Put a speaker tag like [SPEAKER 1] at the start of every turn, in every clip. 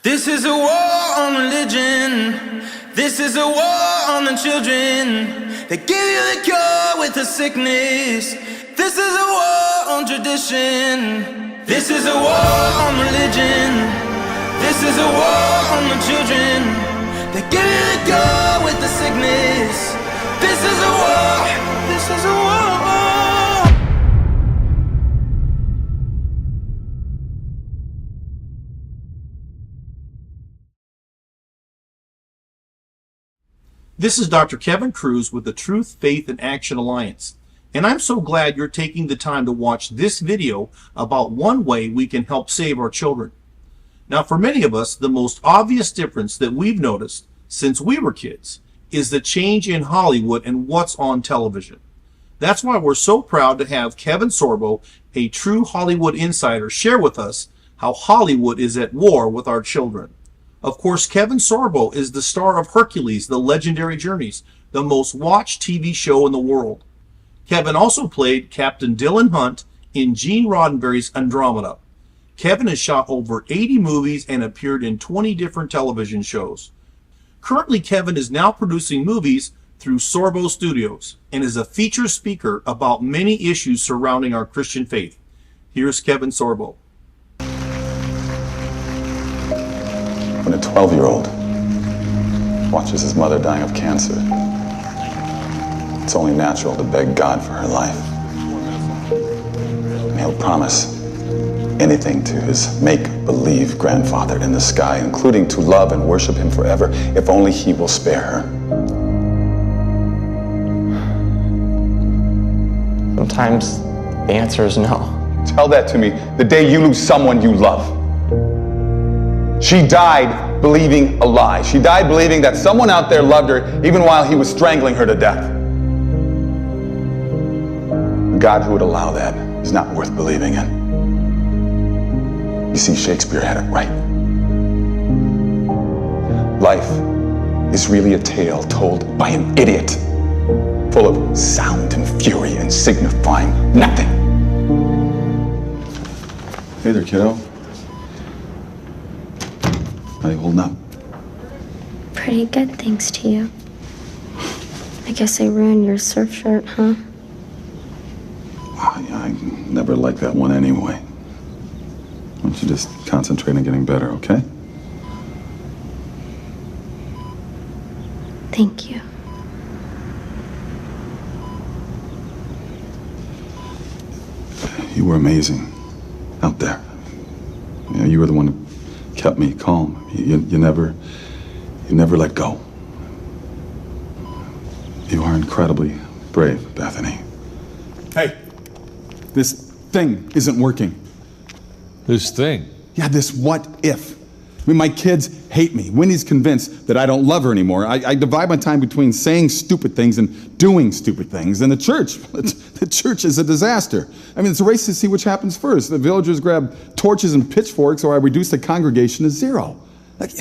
[SPEAKER 1] This is a war on religion. This is a war on the children. They give you the cure with the sickness. This is a war on tradition. This is a war on religion. This is a war on the children. They give you the cure with the sickness. This is a war. This is a war.
[SPEAKER 2] This is Dr. Kevin Cruz with the Truth, Faith, and Action Alliance, and I'm so glad you're taking the time to watch this video about one way we can help save our children. Now, for many of us, the most obvious difference that we've noticed since we were kids is the change in Hollywood and what's on television. That's why we're so proud to have Kevin Sorbo, a true Hollywood insider, share with us how Hollywood is at war with our children. Of course, Kevin Sorbo is the star of Hercules, The Legendary Journeys, the most watched TV show in the world. Kevin also played Captain Dylan Hunt in Gene Roddenberry's Andromeda. Kevin has shot over 80 movies and appeared in 20 different television shows. Currently, Kevin is now producing movies through Sorbo Studios and is a feature speaker about many issues surrounding our Christian faith. Here's Kevin Sorbo.
[SPEAKER 3] When a 12-year-old watches his mother dying of cancer, it's only natural to beg God for her life. And he'll promise anything to his make-believe grandfather in the sky, including to love and worship him forever, if only he will spare her.
[SPEAKER 4] Sometimes the answer is no.
[SPEAKER 3] Tell that to me the day you lose someone you love. She died believing a lie. She died believing that someone out there loved her even while he was strangling her to death. A God who would allow that is not worth believing in. You see, Shakespeare had it right. Life is really a tale told by an idiot, full of sound and fury and signifying nothing. Hey there, kiddo. How you holding up?
[SPEAKER 5] Pretty good, thanks to you. I guess I ruined your surf shirt, huh?
[SPEAKER 3] I never liked that one anyway. Why don't you just concentrate on getting better, okay?
[SPEAKER 5] Thank you.
[SPEAKER 3] You were amazing out there. You know, you were the one who kept me calm. You never let go. You are incredibly brave, Bethany.
[SPEAKER 6] Hey, this thing isn't working.
[SPEAKER 7] This thing?
[SPEAKER 6] Yeah, this what if. I mean, my kids hate me. Winnie's convinced that I don't love her anymore. I divide my time between saying stupid things and doing stupid things. And the church is a disaster. I mean, it's a race to see which happens first. The villagers grab torches and pitchforks, or I reduce the congregation to zero. Like,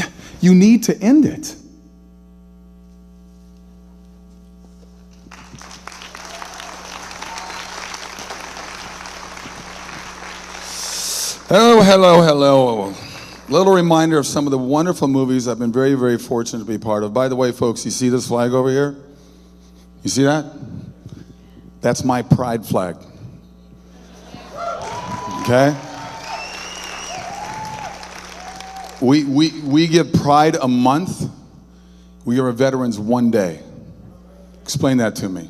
[SPEAKER 6] you need to end it. Hello. Little reminder of some of the wonderful movies I've been very, very fortunate to be part of. By the way, folks, you see this flag over here? You see that? That's my pride flag. Okay? We give Pride a month. We are veterans one day. Explain that to me.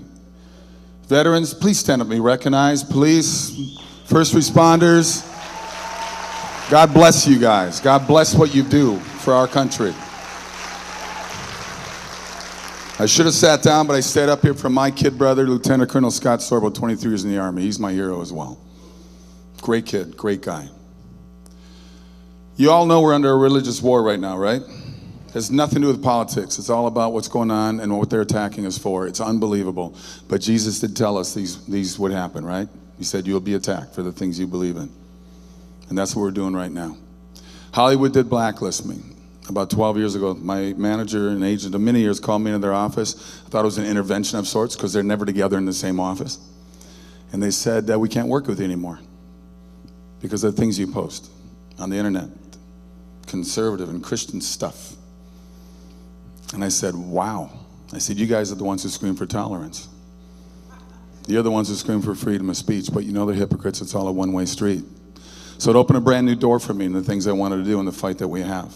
[SPEAKER 6] Veterans, please stand up and be recognized. Police, first responders. God bless you guys. God bless what you do for our country. I should have sat down, but I stayed up here for my kid brother, Lieutenant Colonel Scott Sorbo, 23 years in the Army. He's my hero as well. Great kid, great guy. You all know we're under a religious war right now, right? It has nothing to do with politics. It's all about what's going on and what they're attacking us for. It's unbelievable. But Jesus did tell us these would happen, right? He said you'll be attacked for the things you believe in. And that's what we're doing right now. Hollywood did blacklist me. About 12 years ago, my manager and agent of many years called me into their office. I thought it was an intervention of sorts because they're never together in the same office. And they said that we can't work with you anymore because of the things you post on the internet. conservative and Christian stuff. And I said, wow. I said, you guys are the ones who scream for tolerance. You're the ones who scream for freedom of speech, but you know they're hypocrites. It's all a one-way street. So it opened a brand new door for me in the things I wanted to do in the fight that we have.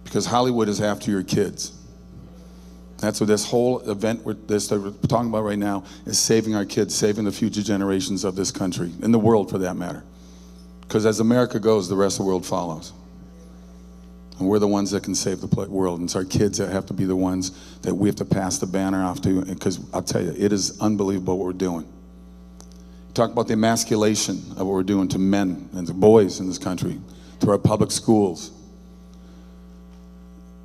[SPEAKER 6] Because Hollywood is after your kids. That's what this whole event that we're talking about right now is, saving our kids, saving the future generations of this country, and the world for that matter. Because as America goes, the rest of the world follows. And we're the ones that can save the world. And it's our kids that have to be the ones that we have to pass the banner off to. Because I'll tell you, it is unbelievable what we're doing. Talk about the emasculation of what we're doing to men and to boys in this country, to our public schools.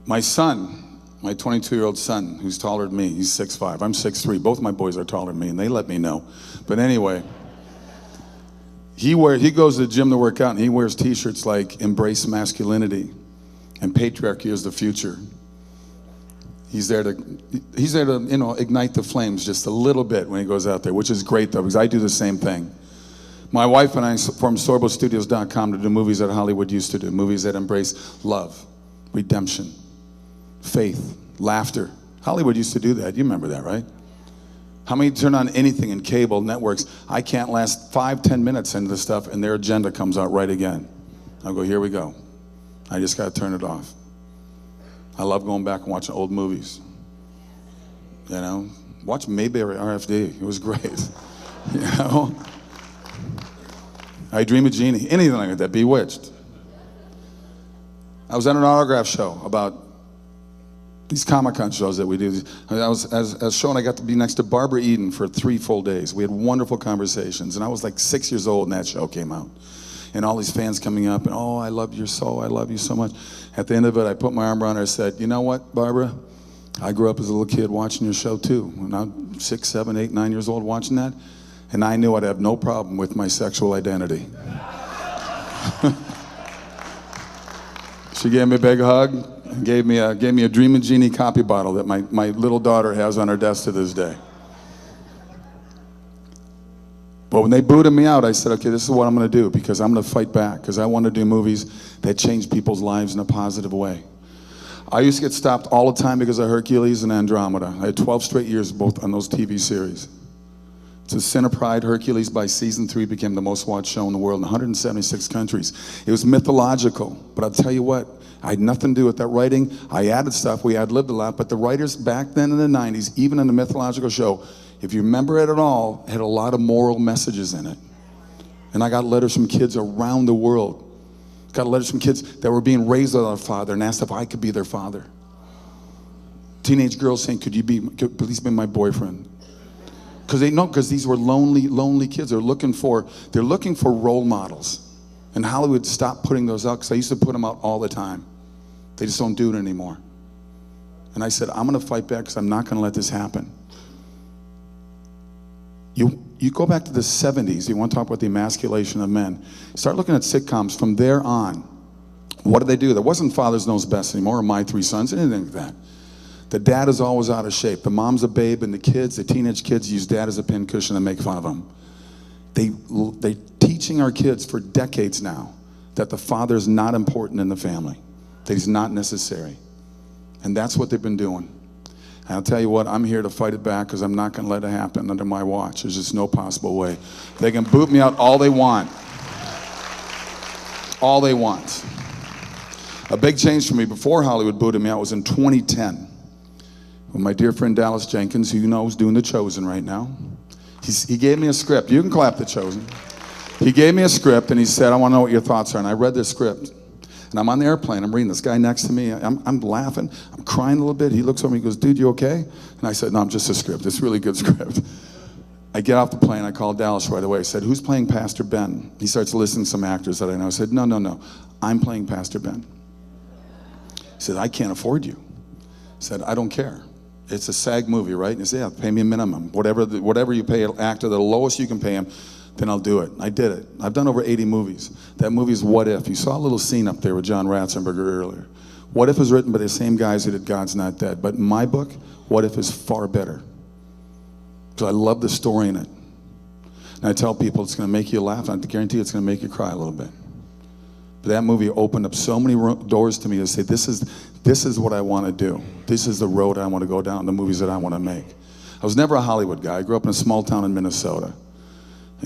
[SPEAKER 6] My son, my 22-year-old son, who's taller than me, he's 6'5". I'm 6'3". Both my boys are taller than me, and they let me know. But anyway, he goes to the gym to work out, and he wears T-shirts like "Embrace Masculinity" and "Patriarchy is the future." He's there to, ignite the flames just a little bit when he goes out there, which is great though, because I do the same thing. My wife and I formed SorboStudios.com to do movies that Hollywood used to do, movies that embrace love, redemption, faith, laughter. Hollywood used to do that. You remember that, right? How many turn on anything in cable networks? I can't last 5-10 minutes into the stuff and their agenda comes out right again. I'll go, here we go. I just got to turn it off. I love going back and watching old movies. You know, watch Mayberry RFD. It was great. You know, I Dream of Jeannie, anything like that. Bewitched. I was at an autograph show about these Comic-Con shows that we do. I was shown, I got to be next to Barbara Eden for 3 full days. We had wonderful conversations, and I was like 6 years old when that show came out. And all these fans coming up, and oh, I love your soul, I love you so much. At the end of it, I put my arm around her, I said, you know what, Barbara? I grew up as a little kid watching your show too. When I'm 6, 7, 8, 9 years old watching that, and I knew I'd have no problem with my sexual identity. She gave me a big hug, gave me a Dream of Jeannie copy bottle that my little daughter has on her desk to this day. But when they booted me out, I said, okay, this is what I'm going to do, because I'm going to fight back, because I want to do movies that change people's lives in a positive way. I used to get stopped all the time because of Hercules and Andromeda. I had 12 straight years both on those TV series. To Sin of Pride, Hercules by season 3 became the most watched show in the world in 176 countries. It was mythological, but I'll tell you what, I had nothing to do with that writing. I added stuff, we ad-libbed a lot, but the writers back then in the 90s, even in the mythological show, if you remember it at all, had a lot of moral messages in it. And I got letters from kids around the world. Got letters from kids that were being raised without a father and asked if I could be their father. Teenage girls saying, could please be my boyfriend? Because these were lonely kids. They're looking for role models. And Hollywood stopped putting those out, because I used to put them out all the time. They just don't do it anymore. And I said, I'm going to fight back, because I'm not going to let this happen. You go back to the 70s, you want to talk about the emasculation of men. Start looking at sitcoms from there on. What did they do? There wasn't Father's Knows Best anymore, or My 3 Sons, anything like that. The dad is always out of shape. The mom's a babe, and the teenage kids use dad as a pincushion and make fun of him. They're teaching our kids for decades now that the father is not important in the family, that he's not necessary. And that's what they've been doing. And I'll tell you what, I'm here to fight it back, because I'm not going to let it happen under my watch. There's just no possible way. They can boot me out all they want. All they want. A big change for me before Hollywood booted me out was in 2010. When my dear friend Dallas Jenkins, who you know is doing The Chosen right now, he gave me a script. You can clap The Chosen. He gave me a script, and he said, I want to know what your thoughts are. And I read the script. And I'm on the airplane, I'm reading, this guy next to me, I'm laughing, I'm crying a little bit. He looks over me, he goes, dude, you okay? And I said, no, I'm just a script. It's a really good script. I get off the plane, I called Dallas right away. I said, who's playing Pastor Ben? He starts listing some actors that I know. I said, no, I'm playing Pastor Ben. He said, I can't afford you. I said, I don't care. It's a SAG movie, right? And he said, yeah, pay me a minimum. Whatever you pay an actor, the lowest you can pay him, then I'll do it. I did it. I've done over 80 movies. That movie is What If. You saw a little scene up there with John Ratzenberger earlier. What If was written by the same guys who did God's Not Dead. But in my book, What If is far better. Because I love the story in it. And I tell people it's going to make you laugh, and I guarantee it's going to make you cry a little bit. But that movie opened up so many doors to me to say, this is what I want to do. This is the road I want to go down, the movies that I want to make. I was never a Hollywood guy. I grew up in a small town in Minnesota.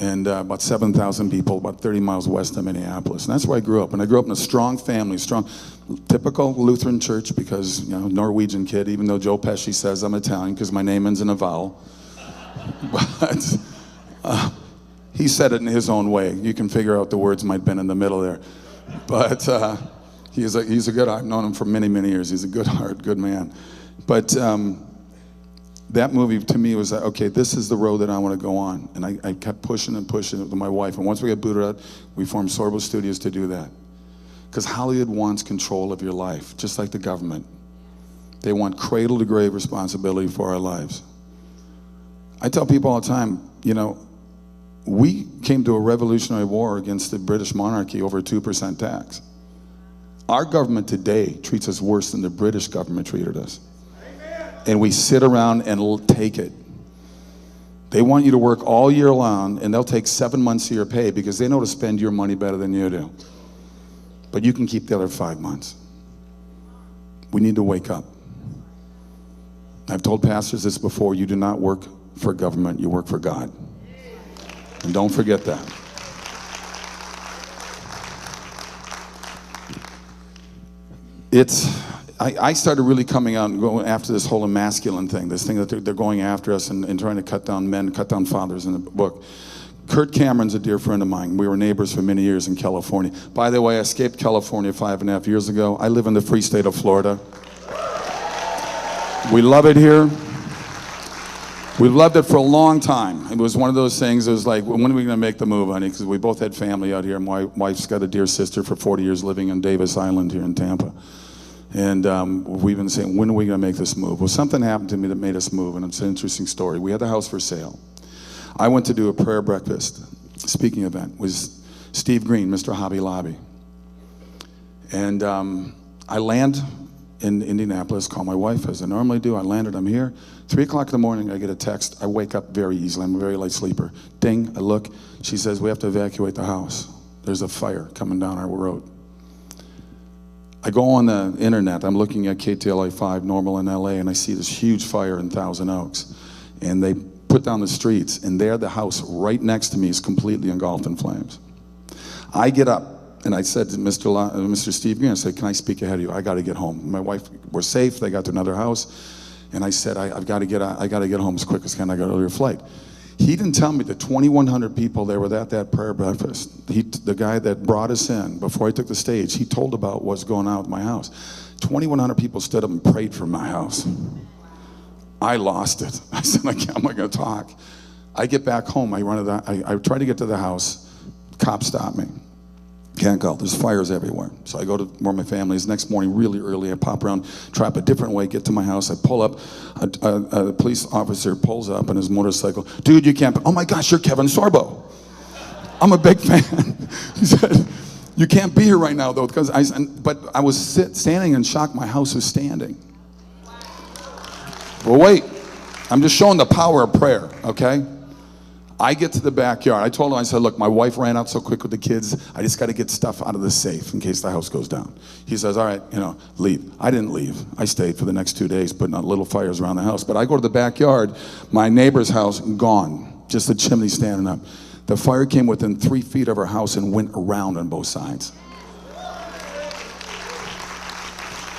[SPEAKER 6] And about 7,000 people, about 30 miles west of Minneapolis. And that's where I grew up. And I grew up in a strong family, strong, typical Lutheran church because, you know, Norwegian kid, even though Joe Pesci says I'm Italian because my name ends in a vowel. But he said it in his own way. You can figure out the words might have been in the middle there. But he's a good, I've known him for many, many years. He's a good heart, good man. But that movie to me was like, okay, this is the road that I want to go on. And I kept pushing and pushing with my wife. And once we got booted out, we formed Sorbo Studios to do that. Because Hollywood wants control of your life, just like the government. They want cradle to grave responsibility for our lives. I tell people all the time, you know, we came to a revolutionary war against the British monarchy over a 2% tax. Our government today treats us worse than the British government treated us. And we sit around and take it. They want you to work all year long, and they'll take 7 months of your pay because they know to spend your money better than you do. But you can keep the other 5 months. We need to wake up. I've told pastors this before, you do not work for government, you work for God. And don't forget that. I started really coming out and going after this whole emasculine thing, this thing that they're going after us and trying to cut down men, cut down fathers in the book. Kurt Cameron's a dear friend of mine. We were neighbors for many years in California. By the way, I escaped California 5.5 years ago. I live in the free state of Florida. We love it here. We've loved it for a long time. It was one of those things, it was like, when are we going to make the move, honey? Because we both had family out here. My wife's got a dear sister for 40 years living in Davis Island here in Tampa. And we've been saying, when are we going to make this move? Well, something happened to me that made us move, and it's an interesting story. We had the house for sale. I went to do a prayer breakfast, speaking event, with Steve Green, Mr. Hobby Lobby. And I land in Indianapolis, call my wife as I normally do. I landed, I'm here. 3 o'clock in the morning, I get a text. I wake up very easily. I'm a very light sleeper. Ding, I look. She says, we have to evacuate the house. There's a fire coming down our road. I go on the internet. I'm looking at KTLA 5 normal in LA, and I see this huge fire in Thousand Oaks. And they put down the streets, and there the house right next to me is completely engulfed in flames. I get up. And I said to Mr. Steve Green, I said, can I speak ahead of you? I got to get home. My wife, we're safe. They got to another house. And I said, I've got to get home as quick as I can. I got an earlier flight. He didn't tell me the 2,100 people there were at that prayer breakfast. The guy that brought us in, before I took the stage, he told about what's going on with my house. 2,100 people stood up and prayed for my house. I lost it. I said, I'm not going to talk. I get back home. I try to get to the house. Cops stop me. Can't go. There's fires everywhere. So I go to where my family is. Next morning, really early, I pop around, trap a different way, get to my house. I pull up. A police officer pulls up on his motorcycle. Dude, you can't. Oh my gosh, you're Kevin Sorbo. I'm a big fan. He said, you can't be here right now though, because but I was standing in shock. My house was standing. Well, wait. I'm just showing the power of prayer. Okay. I get to the backyard. I told him, I said, look, my wife ran out so quick with the kids. I just got to get stuff out of the safe in case the house goes down. He says, all right, leave. I didn't leave. I stayed for the next 2 days, putting out little fires around the house. But I go to the backyard, my neighbor's house, gone. Just the chimney standing up. The fire came within 3 feet of our house and went around on both sides.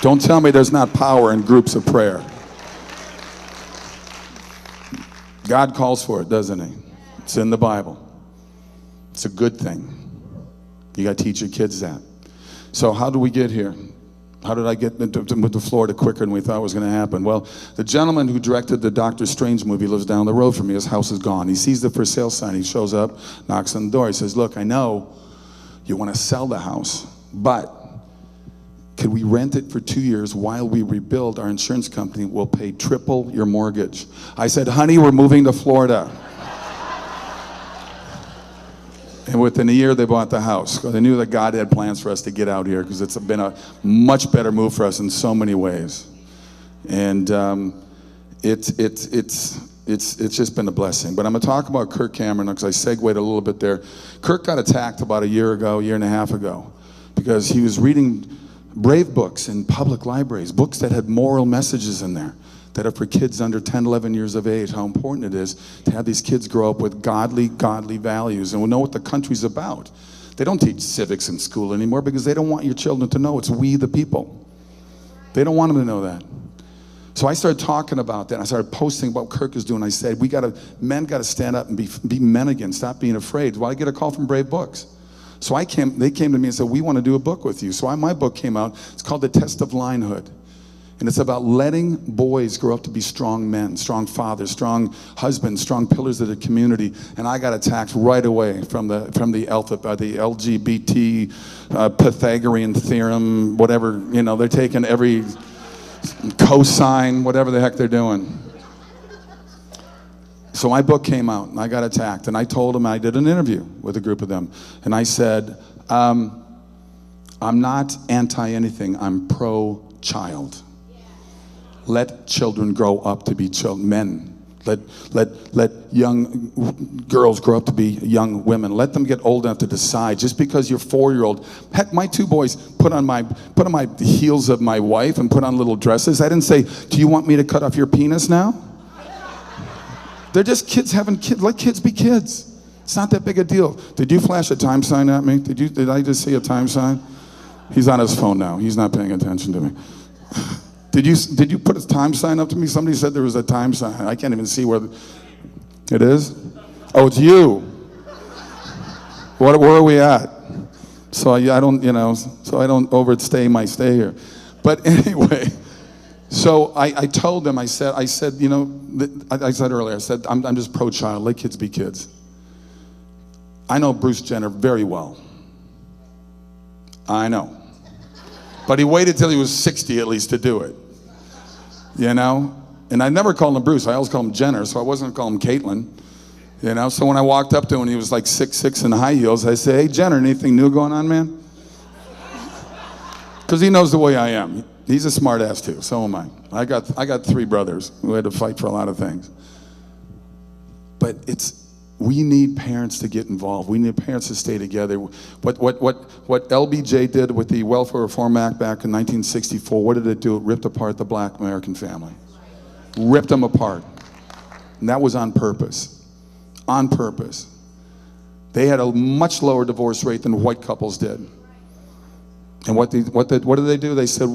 [SPEAKER 6] Don't tell me there's not power in groups of prayer. God calls for it, doesn't he? It's in the Bible. It's a good thing. You got to teach your kids that. So how did we get here? How did I get to Florida quicker than we thought was going to happen? Well, the gentleman who directed the Doctor Strange movie lives down the road from me. His house is gone. He sees the for sale sign. He shows up, knocks on the door. He says, look, I know you want to sell the house, but could we rent it for 2 years while we rebuild? Our insurance company will pay triple your mortgage. I said, honey, we're moving to Florida. And within a year, they bought the house. They knew that God had plans for us to get out here because it's been a much better move for us in so many ways. And it's just been a blessing. But I'm going to talk about Kirk Cameron because I segued a little bit there. Kirk got attacked about a year and a half ago. because he was reading brave books in public libraries, books that had moral messages in there that are for kids under 10, 11 years of age, how important it is to have these kids grow up with godly values and know what the country's about. They don't teach civics in school anymore because they don't want your children to know it's we the people. They don't want them to know that. So I started talking about that. I started posting about what Kirk is doing. I said, men got to stand up and be men again. Stop being afraid. Well, I get a call from Brave Books. So they came to me and said, we want to do a book with you. So my book came out. It's called The Test of Linehood. And it's about letting boys grow up to be strong men, strong fathers, strong husbands, strong pillars of the community. And I got attacked right away from the LGBT Pythagorean theorem, whatever, they're taking every cosine, whatever the heck they're doing. So my book came out and I got attacked, and I told them, I did an interview with a group of them, and I said, I'm not anti-anything, I'm pro-child. Let children grow up to be men. Let young girls grow up to be young women. Let them get old enough to decide. Just because you're 4-year-old, heck, my 2 boys put on the heels of my wife and put on little dresses. I didn't say, do you want me to cut off your penis now? They're just kids having kids. Let kids be kids. It's not that big a deal. Did you flash a time sign at me? Did I just see a time sign? He's on his phone now. He's not paying attention to me. Did you put a time sign up to me? Somebody said there was a time sign. I can't even see where it is. Oh, it's you. Where are we at? So I don't overstay my stay here. But anyway, so I told them, I said earlier, I'm just pro-child. Let kids be kids. I know Bruce Jenner very well. I know. But he waited till he was 60 at least to do it. And I never called him Bruce. I always called him Jenner, so I wasn't going to call him Caitlyn. So when I walked up to him and he was like 6'6" in high heels, I said, hey, Jenner, anything new going on, man? Because he knows the way I am. He's a smart ass too, so am I. I got 3 brothers who had to fight for a lot of things. But we need parents to get involved. We need parents to stay together. What LBJ did with the Welfare Reform Act back in 1964, what did it do? It ripped apart the black American family. Ripped them apart. And that was on purpose. On purpose. They had a much lower divorce rate than white couples did. And what did they do? They said,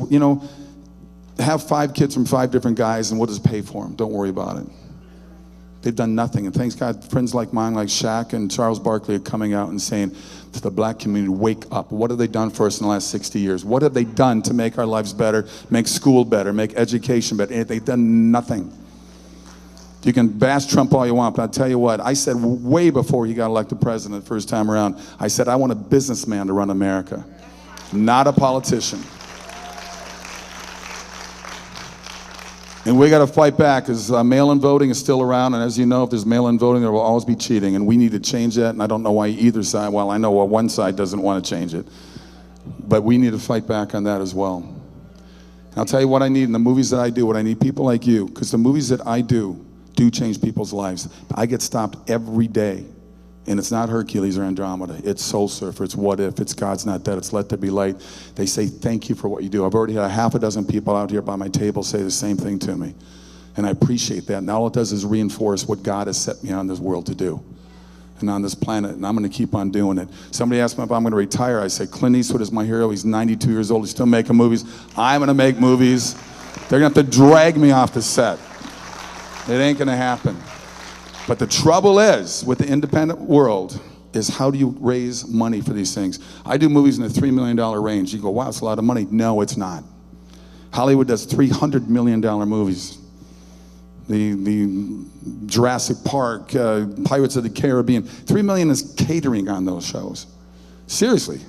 [SPEAKER 6] have 5 kids from 5 different guys and we'll just pay for them. Don't worry about it. They've done nothing. And thanks God, friends like mine, like Shaq and Charles Barkley, are coming out and saying to the black community, wake up. What have they done for us in the last 60 years? What have they done to make our lives better, make school better, make education better? They've done nothing. You can bash Trump all you want, but I'll tell you what, I said way before he got elected president the first time around, I said, I want a businessman to run America, not a politician. And we got to fight back because mail-in voting is still around, and as you know, if there's mail-in voting, there will always be cheating, and we need to change that, and I don't know why either side, well, I know why one side doesn't want to change it, but we need to fight back on that as well. And I'll tell you what I need in the movies that I do, what I need people like you, because the movies that I do change people's lives. I get stopped every day, and it's not Hercules or Andromeda, it's Soul Surfer, it's What If, it's God's Not Dead, it's Let There Be Light. They say thank you for what you do. I've already had 6 people out here by my table say the same thing to me, and I appreciate that. And all it does is reinforce what God has set me on this world to do and on this planet, and I'm going to keep on doing it. Somebody asked me if I'm going to retire. I say Clint Eastwood is my hero. He's 92 years old. He's still making movies. I'm going to make movies. They're going to have to drag me off the set. It ain't going to happen. But the trouble is, with the independent world, is how do you raise money for these things? I do movies in the $3 million range. You go, wow, it's a lot of money. No, it's not. Hollywood does $300 million movies. The Jurassic Park, Pirates of the Caribbean. $3 million is catering on those shows. Seriously.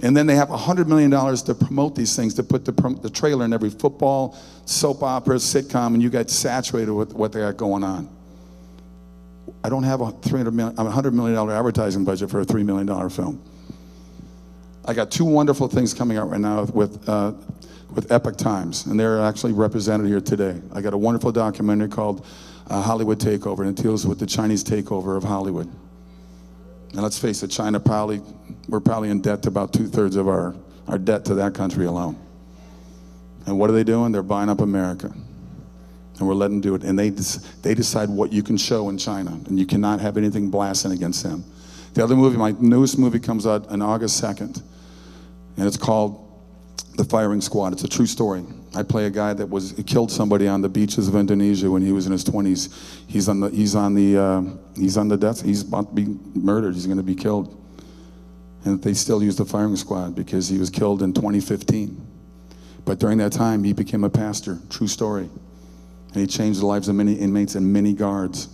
[SPEAKER 6] And then they have $100 million to promote these things, to put the trailer in every football, soap opera, sitcom, and you get saturated with what they got going on. I don't have a $100 million advertising budget for a $3 million film. I got 2 wonderful things coming out right now with Epic Times, and they're actually represented here today. I got a wonderful documentary called Hollywood Takeover, and it deals with the Chinese takeover of Hollywood. And let's face it, China we're probably in debt to about 2/3 of our debt to that country alone. And what are they doing? They're buying up America. And we're letting them do it. And they decide what you can show in China. And you cannot have anything blasting against them. The other movie, my newest movie, comes out on August 2nd. And it's called The Firing Squad. It's a true story. I play a guy that killed somebody on the beaches of Indonesia when he was in his 20s. He's on the death. He's about to be murdered. He's going to be killed. And they still use the firing squad because he was killed in 2015. But during that time, he became a pastor. True story. And he changed the lives of many inmates and many guards.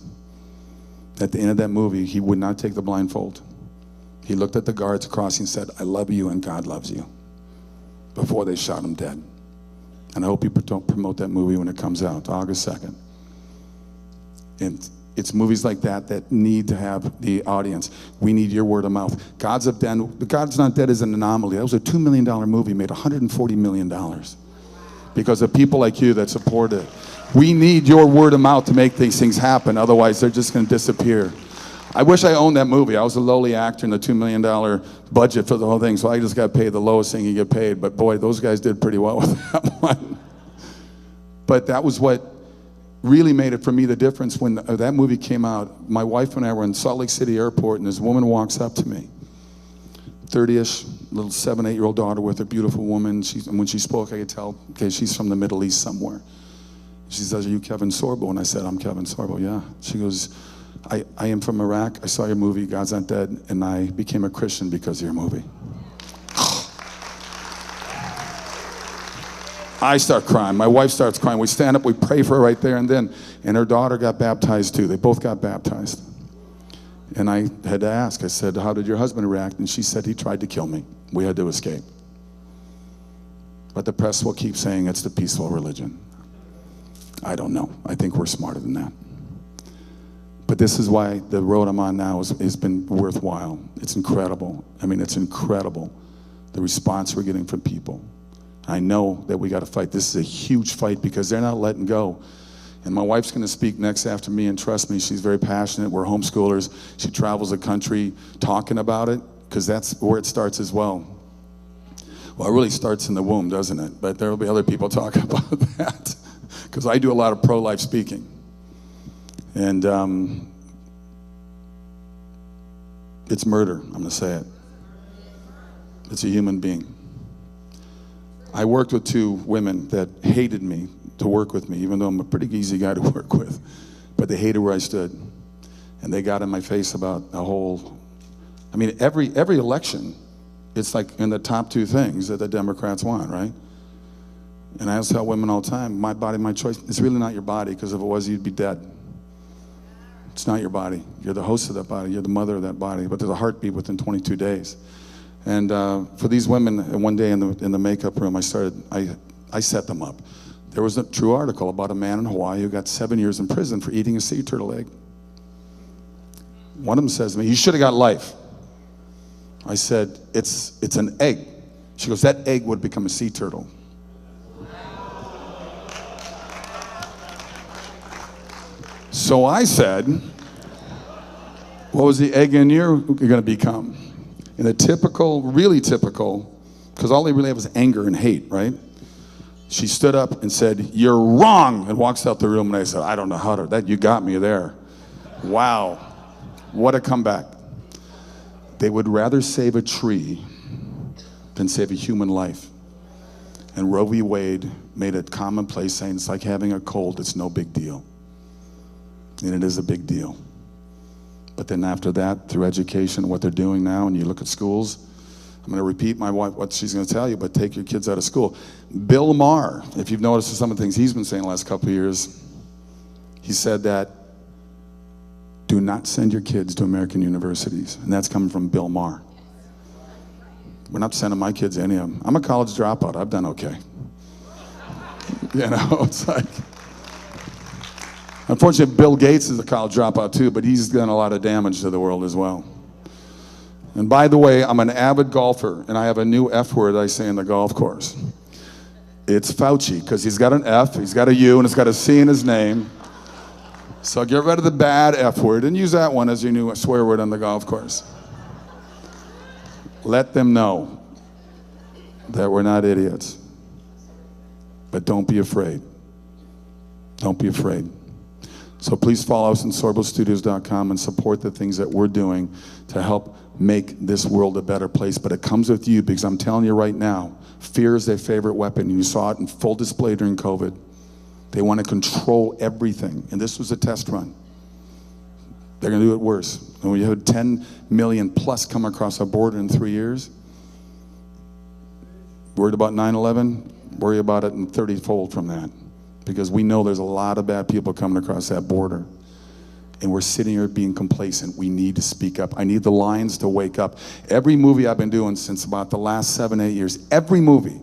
[SPEAKER 6] At the end of that movie, he would not take the blindfold. He looked at the guards across and said, "I love you and God loves you," before they shot him dead. And I hope you don't promote that movie when it comes out, August 2nd. And it's movies like that that need to have the audience. We need your word of mouth. God's Not Dead is an anomaly. That was a $2 million movie, made $140 million because of people like you that support it. We need your word of mouth to make these things happen. Otherwise, they're just going to disappear. I wish I owned that movie. I was a lowly actor in the $2 million budget for the whole thing, so I just got paid the lowest thing you get paid. But boy, those guys did pretty well with that one. But that was what really made it for me the difference. When that movie came out, my wife and I were in Salt Lake City airport, and this woman walks up to me, 30-ish, little 7, 8-year-old daughter with a beautiful woman. And when she spoke, I could tell, okay, she's from the Middle East somewhere. She says, "Are you Kevin Sorbo?" And I said, "I'm Kevin Sorbo, yeah." She goes, I am from Iraq. I saw your movie, God's Not Dead, and I became a Christian because of your movie." I start crying. My wife starts crying. We stand up, we pray for her right there and then. And her daughter got baptized too. They both got baptized. And I had to ask, I said, "How did your husband react?" And she said, "He tried to kill me. We had to escape." But the press will keep saying it's the peaceful religion. I don't know. I think we're smarter than that. But this is why the road I'm on now has been worthwhile. It's incredible. I mean, it's incredible, the response we're getting from people. I know that we got to fight. This is a huge fight because they're not letting go. And my wife's going to speak next after me, and trust me, she's very passionate. We're homeschoolers. She travels the country talking about it because that's where it starts as well. Well, it really starts in the womb, doesn't it? But there will be other people talking about that because I do a lot of pro-life speaking. And it's murder, I'm going to say it. It's a human being. I worked with 2 women that hated me to work with me, even though I'm a pretty easy guy to work with. But they hated where I stood. And they got in my face about the whole, I mean, every election, it's like in the top 2 things that the Democrats want, right? And I tell women all the time, my body, my choice. It's really not your body, because if it was, you'd be dead. It's not your body. You're the host of that body. You're the mother of that body. But there's a heartbeat within 22 days. And for these women, one day in the makeup room, I set them up. There was a true article about a man in Hawaii who got 7 years in prison for eating a sea turtle egg. One of them says to me, "You should have got life." I said, it's an egg. She goes, "That egg would become a sea turtle." So I said, "What was the egg in you're going to become?" In a typical, really typical, because all they really have is anger and hate, right? She stood up and said, "You're wrong," and walks out the room. And I said, "I don't know how to, that you got me there." Wow, what a comeback. They would rather save a tree than save a human life. And Roe v. Wade made it commonplace, saying it's like having a cold, it's no big deal. And it is a big deal. But then after that, through education, what they're doing now, and you look at schools, I'm going to repeat my wife, what she's going to tell you, but take your kids out of school. Bill Maher, if you've noticed some of the things he's been saying the last couple of years, he said that do not send your kids to American universities. And that's coming from Bill Maher. We're not sending my kids to any of them. I'm a college dropout. I've done okay. You know, it's like... Unfortunately, Bill Gates is a college dropout too, but he's done a lot of damage to the world as well. And by the way, I'm an avid golfer, and I have a new F word I say in the golf course. It's Fauci, because he's got an F, he's got a U, and it's got a C in his name. So get rid of the bad F word and use that one as your new swear word on the golf course. Let them know that we're not idiots. But don't be afraid. Don't be afraid. So please follow us on sorbostudios.com and support the things that we're doing to help make this world a better place. But it comes with you, because I'm telling you right now, fear is their favorite weapon. You saw it in full display during COVID. They want to control everything. And this was a test run. They're going to do it worse. And when you have 10 million plus come across our border in 3 years, worried about 9/11? Worry about it in 30-fold from that. Because we know there's a lot of bad people coming across that border. And we're sitting here being complacent. We need to speak up. I need the lions to wake up. Every movie I've been doing since about the last 7, 8 years, every movie,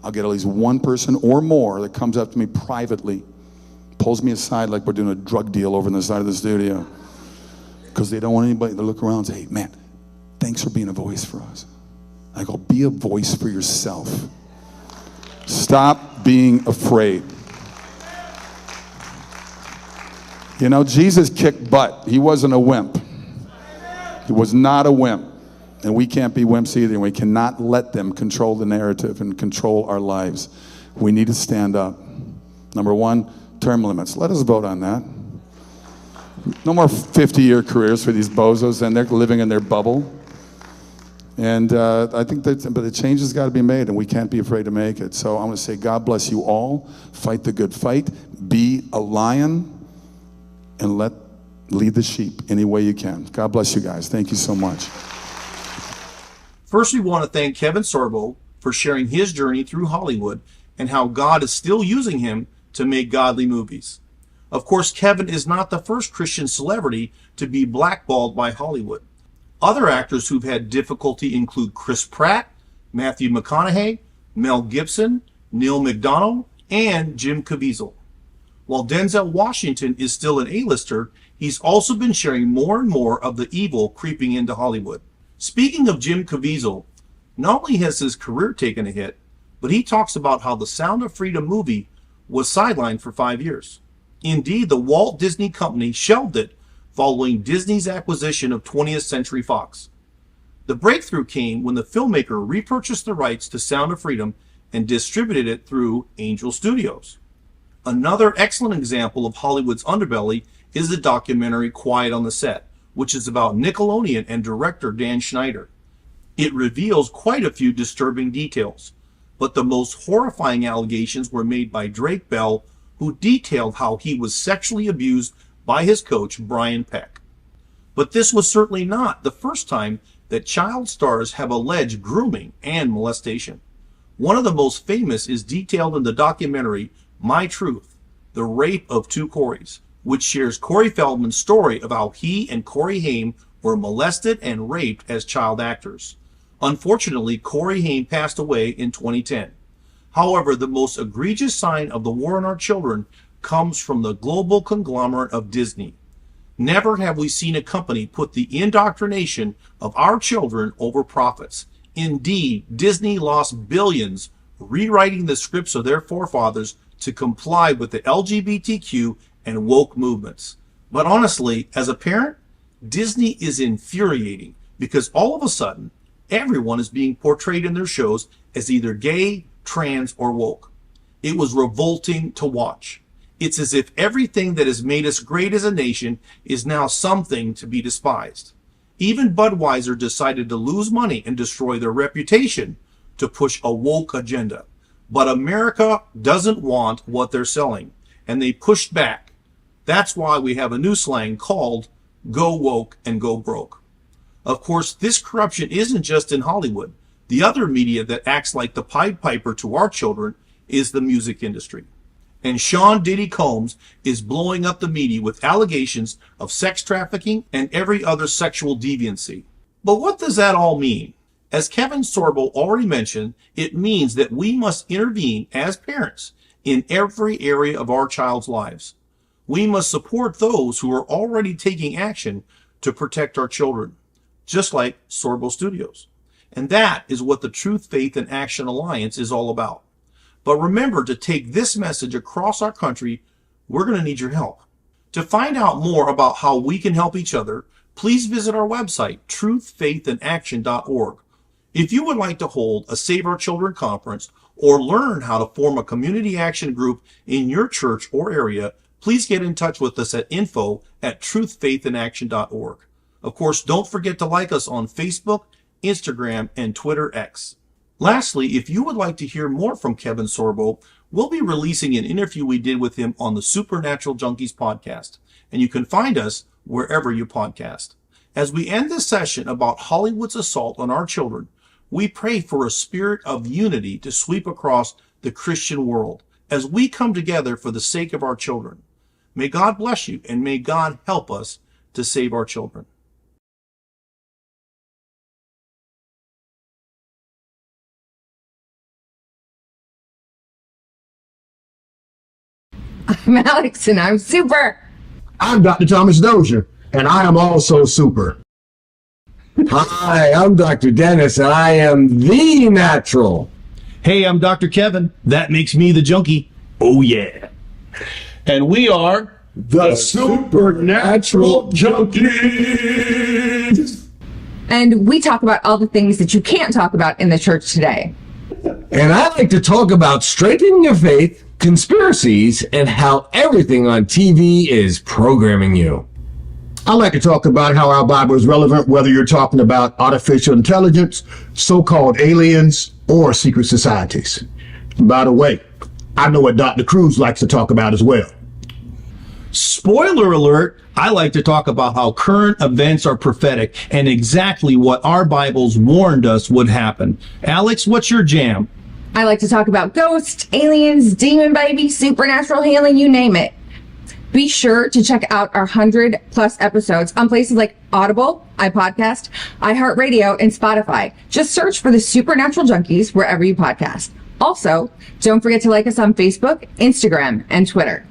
[SPEAKER 6] I'll get at least one person or more that comes up to me privately, pulls me aside like we're doing a drug deal over on the side of the studio. Because they don't want anybody to look around and say, hey, man, thanks for being a voice for us. I go, be a voice for yourself. Stop being afraid. You know, Jesus kicked butt. He wasn't a wimp. He was not a wimp. And we can't be wimps either. And we cannot let them control the narrative and control our lives. We need to stand up. Number one, term limits. Let us vote on that. No more 50-year careers for these bozos, and they're living in their bubble. And I think that, but the change has got to be made, and we can't be afraid to make it. So I'm going to say, God bless you all. Fight the good fight. Be a lion, and lead the sheep any way you can. God bless you guys. Thank you so much.
[SPEAKER 2] First, we want to thank Kevin Sorbo for sharing his journey through Hollywood and how God is still using him to make godly movies. Of course, Kevin is not the first Christian celebrity to be blackballed by Hollywood. Other actors who've had difficulty include Chris Pratt, Matthew McConaughey, Mel Gibson, Neil McDonough, and Jim Caviezel. While Denzel Washington is still an A-lister, he's also been sharing more and more of the evil creeping into Hollywood. Speaking of Jim Caviezel, not only has his career taken a hit, but he talks about how the Sound of Freedom movie was sidelined for 5 years. Indeed, the Walt Disney Company shelved it following Disney's acquisition of 20th Century Fox. The breakthrough came when the filmmaker repurchased the rights to Sound of Freedom and distributed it through Angel Studios. Another excellent example of Hollywood's underbelly is the documentary Quiet on the Set, which is about Nickelodeon and director Dan Schneider. It reveals quite a few disturbing details, but the most horrifying allegations were made by Drake Bell, who detailed how he was sexually abused by his coach, Brian Peck. But this was certainly not the first time that child stars have alleged grooming and molestation. One of the most famous is detailed in the documentary My Truth, The Rape of Two Corys, which shares Corey Feldman's story of how he and Corey Haim were molested and raped as child actors. Unfortunately, Corey Haim passed away in 2010. However, the most egregious sign of the war on our children comes from the global conglomerate of Disney. Never have we seen a company put the indoctrination of our children over profits. Indeed, Disney lost billions rewriting the scripts of their forefathers to comply with the LGBTQ and woke movements. But honestly, as a parent, Disney is infuriating because all of a sudden, everyone is being portrayed in their shows as either gay, trans, or woke. It was revolting to watch. It's as if everything that has made us great as a nation is now something to be despised. Even Budweiser decided to lose money and destroy their reputation to push a woke agenda. But America doesn't want what they're selling, and they pushed back. That's why we have a new slang called go woke and go broke. Of course, this corruption isn't just in Hollywood. The other media that acts like the Pied Piper to our children is the music industry. And Sean Diddy Combs is blowing up the media with allegations of sex trafficking and every other sexual deviancy. But what does that all mean? As Kevin Sorbo already mentioned, it means that we must intervene as parents in every area of our child's lives. We must support those who are already taking action to protect our children, just like Sorbo Studios. And that is what the Truth, Faith, and Action Alliance is all about. But remember, to take this message across our country, we're going to need your help. To find out more about how we can help each other, please visit our website, truthfaithandaction.org, If you would like to hold a Save Our Children conference or learn how to form a community action group in your church or area, please get in touch with us at info@truthfaithinaction.org. Of course, don't forget to like us on Facebook, Instagram, and Twitter X. Lastly, if you would like to hear more from Kevin Sorbo, we'll be releasing an interview we did with him on the Supernatural Junkies podcast, and you can find us wherever you podcast. As we end this session about Hollywood's assault on our children, we pray for a spirit of unity to sweep across the Christian world as we come together for the sake of our children. May God bless you, and may God help us to save our children.
[SPEAKER 8] I'm Alex, and I'm super.
[SPEAKER 9] I'm Dr. Thomas Dozier, and I am also super. Hi, I'm Dr. Dennis, and I am the natural.
[SPEAKER 2] Hey, I'm Dr. Kevin. That makes me the junkie. Oh, yeah. And we are
[SPEAKER 9] The Supernatural Junkies.
[SPEAKER 8] And we talk about all the things that you can't talk about in the church today.
[SPEAKER 9] And I like to talk about strengthening your faith, conspiracies, and how everything on TV is programming you. I like to talk about how our Bible is relevant, whether you're talking about artificial intelligence, so-called aliens, or secret societies. By the way, I know what Dr. Cruz likes to talk about as well.
[SPEAKER 2] Spoiler alert, I like to talk about how current events are prophetic and exactly what our Bibles warned us would happen. Alex, what's your jam?
[SPEAKER 8] I like to talk about ghosts, aliens, demon baby, supernatural healing, you name it. Be sure to check out our 100+ episodes on places like Audible, iPodcast, iHeartRadio, and Spotify. Just search for the Supernatural Junkies wherever you podcast. Also, don't forget to like us on Facebook, Instagram, and Twitter.